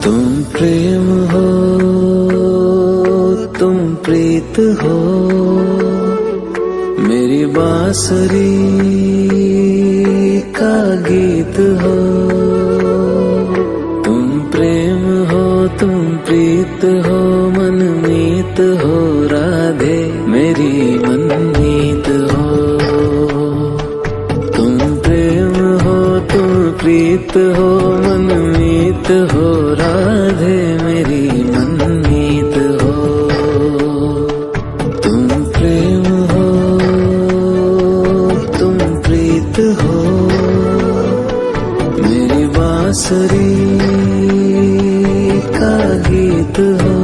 तुम प्रेम हो, तुम प्रीत हो, मेरी बांसुरी का गीत हो। तुम प्रेम हो, तुम प्रीत हो, मनमीत हो, राधे मेरी मनमीत हो। तुम प्रेम हो, तुम प्रीत हो, मनमीत हो, राधे मेरी मनमीत हो। तुम प्रेम हो, तुम प्रीत हो, मेरी बांसुरी का गीत हो।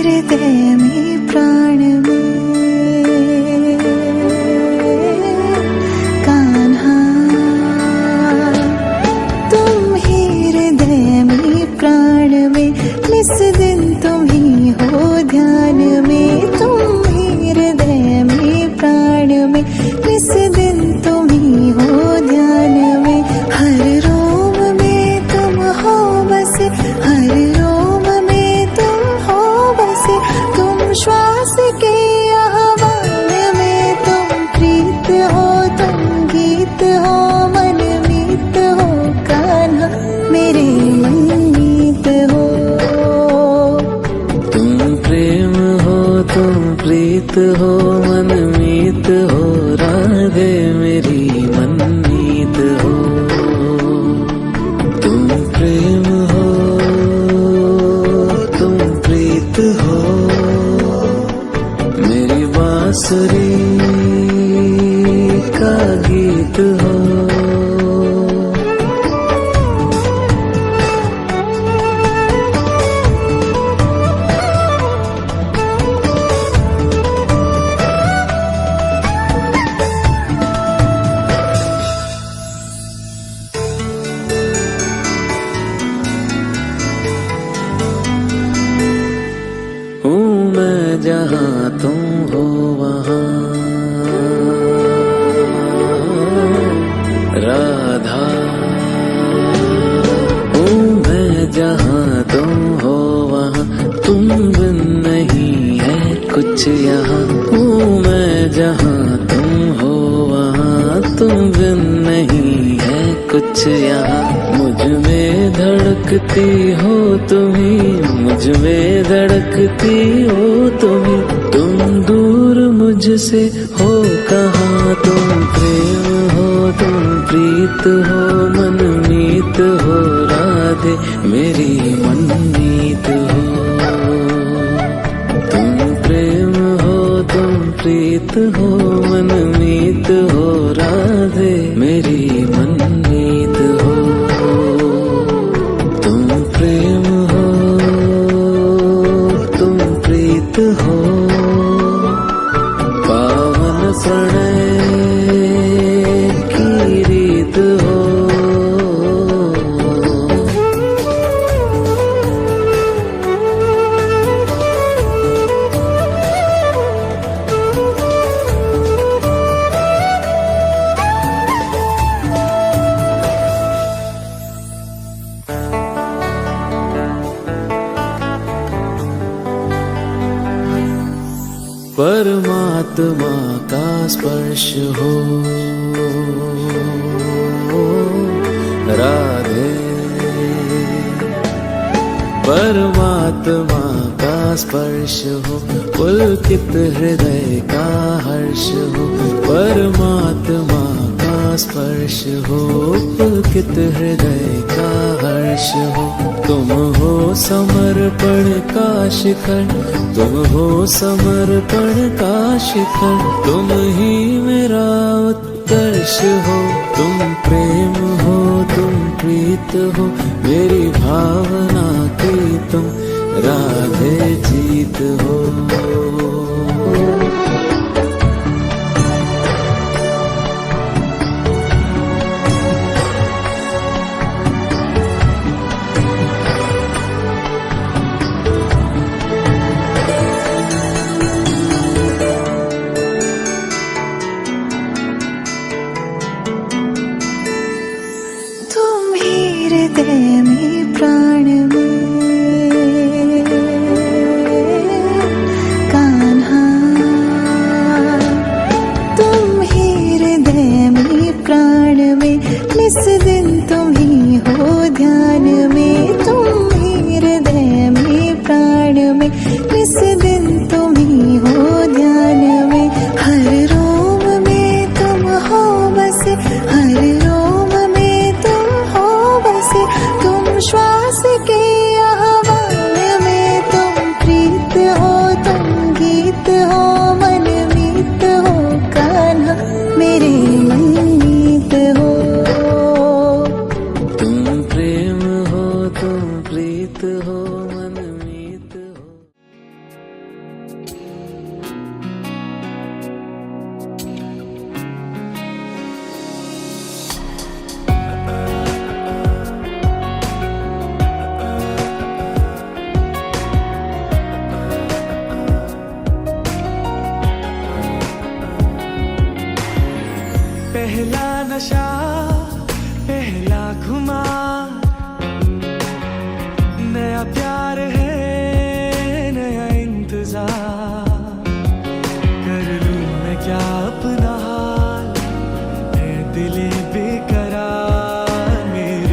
हृदय में प्राण में कान्हा, तुम ही हृदय में प्राण में, निस दिन तुम ही हो ध्यान में। तुम ही हृदय में प्राण में, निस दिन तुम ही हो ध्यान में। हर रोम में तुम हो बसे, हर रोम में तुम हो बसे। तुम श्वास के आह्वान में, तुम प्रीत हो, तुम गीत हो, मनमीत हो, कान्हा मेरे मनमीत हो। तुम प्रेम हो, तुम प्रीत हो, मनमीत हो, राधे मेरी मनमीत हो। तुम प्रेम हो, तुम प्रीत हो, मेरी बांसुरी का गीत हो। हूँ मैं जहाँ तुम हो वहाँ, राधा। हूँ मैं जहाँ तुम हो वहाँ, तुम बिन नहीं है कुछ यहाँ। हूँ मैं जहाँ तुम हो वहाँ, तुम बिन नहीं है कुछ यहाँ। मुझ में धड़कती हो तुम्ही, मुझ में धड़कती हो तुम्ही। तुम दूर मुझसे हो कहाँ, तुम प्रेम हो, तुम प्रीत हो, मनमीत हो, राधे मेरी मनमीत हो। तुम प्रेम हो, तुम प्रीत हो, मनमीत हो, राधे मेरी मनमीत हो। तुम प्रेम हो, तुम प्रीत हो, पावन प्रणय की रीत हो। परमात्मा का स्पर्श हो, राधे। परमात्मा का स्पर्श हो, पुलकित हृदय का हर्ष हो। परमात्मा का स्पर्श हो, पुलकित हृदय का हर्ष हो। तुम हो समर्पण का शिखर, तुम हो समर्पण का शिखर। तुम ही मेरा उत्कर्ष हो। तुम प्रेम हो, तुम प्रीत हो, मेरी भावना की तुम राधे जीत हो। पहला